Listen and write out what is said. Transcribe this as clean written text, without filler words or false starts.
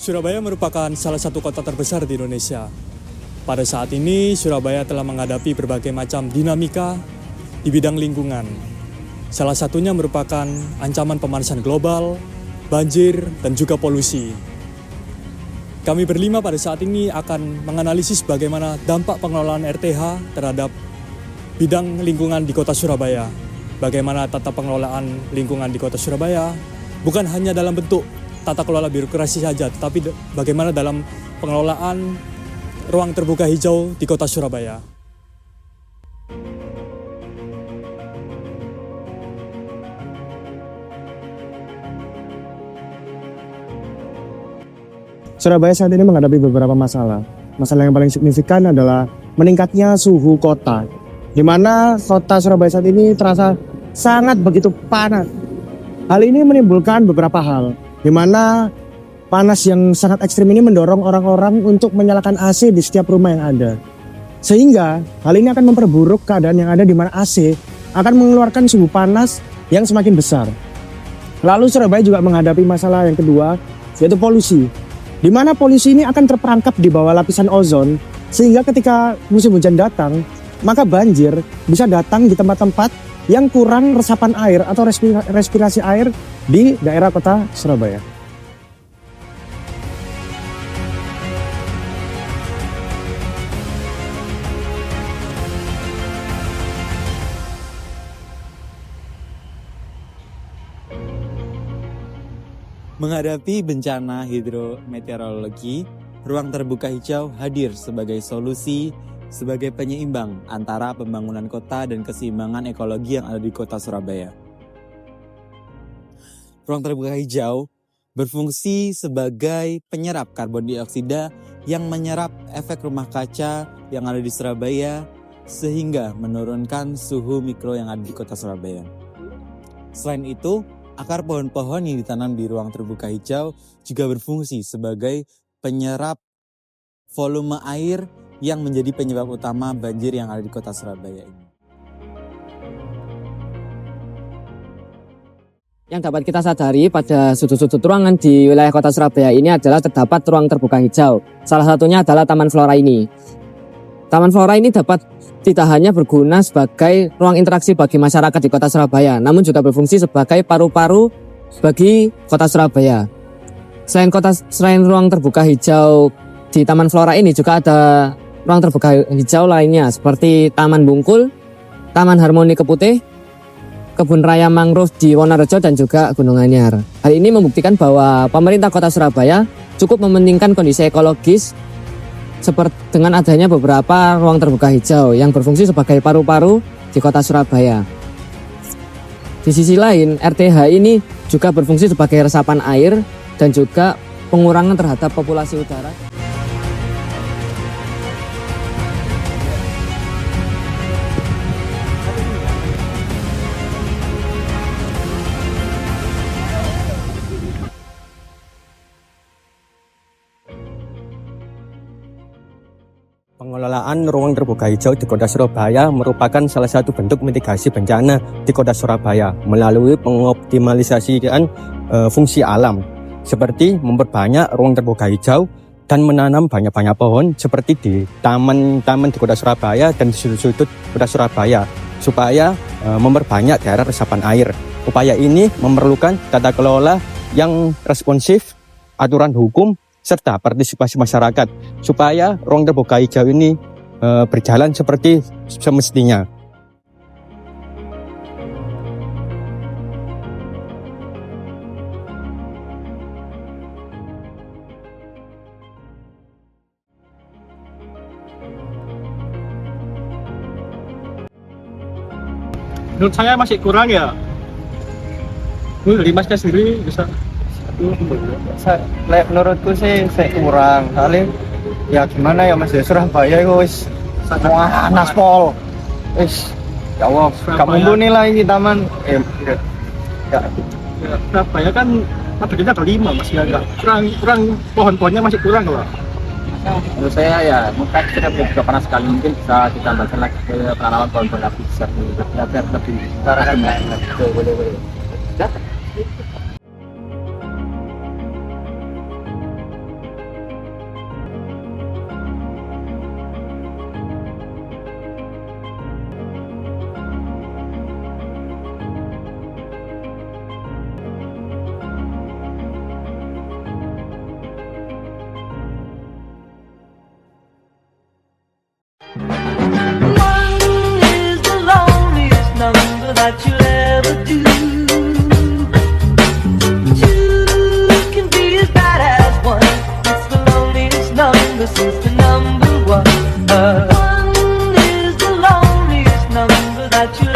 Surabaya merupakan salah satu kota terbesar di Indonesia. Pada saat ini, Surabaya telah menghadapi berbagai macam dinamika di bidang lingkungan. Salah satunya merupakan ancaman pemanasan global, banjir, dan juga polusi. Kami berlima pada saat ini akan menganalisis bagaimana dampak pengelolaan RTH terhadap bidang lingkungan di kota Surabaya. Bagaimana tata pengelolaan lingkungan di kota Surabaya, bukan hanya dalam bentuk tata kelola birokrasi saja, tetapi bagaimana dalam pengelolaan ruang terbuka hijau di kota Surabaya. Surabaya saat ini menghadapi beberapa masalah. Masalah yang paling signifikan adalah meningkatnya suhu kota, di mana kota Surabaya saat ini terasa sangat begitu panas. Hal ini menimbulkan beberapa hal, di mana panas yang sangat ekstrim ini mendorong orang-orang untuk menyalakan AC di setiap rumah yang ada. Sehingga hal ini akan memperburuk keadaan yang ada, di mana AC akan mengeluarkan suhu panas yang semakin besar. Lalu Surabaya juga menghadapi masalah yang kedua, yaitu polusi, di mana polusi ini akan terperangkap di bawah lapisan ozon, sehingga ketika musim hujan datang, maka banjir bisa datang di tempat-tempat yang kurang resapan air atau respirasi air di daerah kota Surabaya. Menghadapi bencana hidrometeorologi, ruang terbuka hijau hadir sebagai solusi, sebagai penyeimbang antara pembangunan kota dan keseimbangan ekologi yang ada di kota Surabaya. Ruang terbuka hijau berfungsi sebagai penyerap karbon dioksida yang menyerap efek rumah kaca yang ada di Surabaya, sehingga menurunkan suhu mikro yang ada di kota Surabaya. Selain itu, akar pohon-pohon yang ditanam di ruang terbuka hijau juga berfungsi sebagai penyerap volume air yang menjadi penyebab utama banjir yang ada di kota Surabaya ini. Yang dapat kita sadari pada sudut-sudut ruangan di wilayah kota Surabaya ini adalah terdapat ruang terbuka hijau. Salah satunya adalah Taman Flora ini. Taman Flora ini dapat tidak hanya berguna sebagai ruang interaksi bagi masyarakat di kota Surabaya, namun juga berfungsi sebagai paru-paru bagi kota Surabaya. Selain ruang terbuka hijau di Taman Flora ini, juga ada ruang terbuka hijau lainnya seperti Taman Bungkul, Taman Harmoni Keputih, Kebun Raya Mangrove di Wonorejo, dan juga Gunung Anyar. Hal ini membuktikan bahwa pemerintah kota Surabaya cukup mementingkan kondisi ekologis seperti dengan adanya beberapa ruang terbuka hijau yang berfungsi sebagai paru-paru di kota Surabaya. Di sisi lain, RTH ini juga berfungsi sebagai resapan air dan juga pengurangan terhadap populasi udara. Pengelolaan ruang terbuka hijau di kota Surabaya merupakan salah satu bentuk mitigasi bencana di kota Surabaya melalui mengoptimalisasikan fungsi alam, seperti memperbanyak ruang terbuka hijau dan menanam banyak-banyak pohon seperti di taman-taman di kota Surabaya dan di sudut-sudut kota Surabaya, supaya memperbanyak daerah resapan air. Upaya ini memerlukan tata kelola yang responsif, aturan hukum, serta partisipasi masyarakat supaya ruang terbuka hijau ini berjalan seperti semestinya. Menurut saya masih kurang ya. Dari masnya sendiri bisa. Menurutku sih kurang kali ya, gimana ya Mas, ya Surabaya itu wis panas pol wis, ya Allah, kamu mumpuni lah ini taman ya, Surabaya kan targetnya ada 5 Mas, ya kurang pohon-pohonnya masih kurang loh. Menurut saya ya mungkin kita juga panas sekali, mungkin bisa ditambahkan lagi ke penanaman pohon-pohon lapis biar lebih boleh. number one. One is the loneliest number that you'll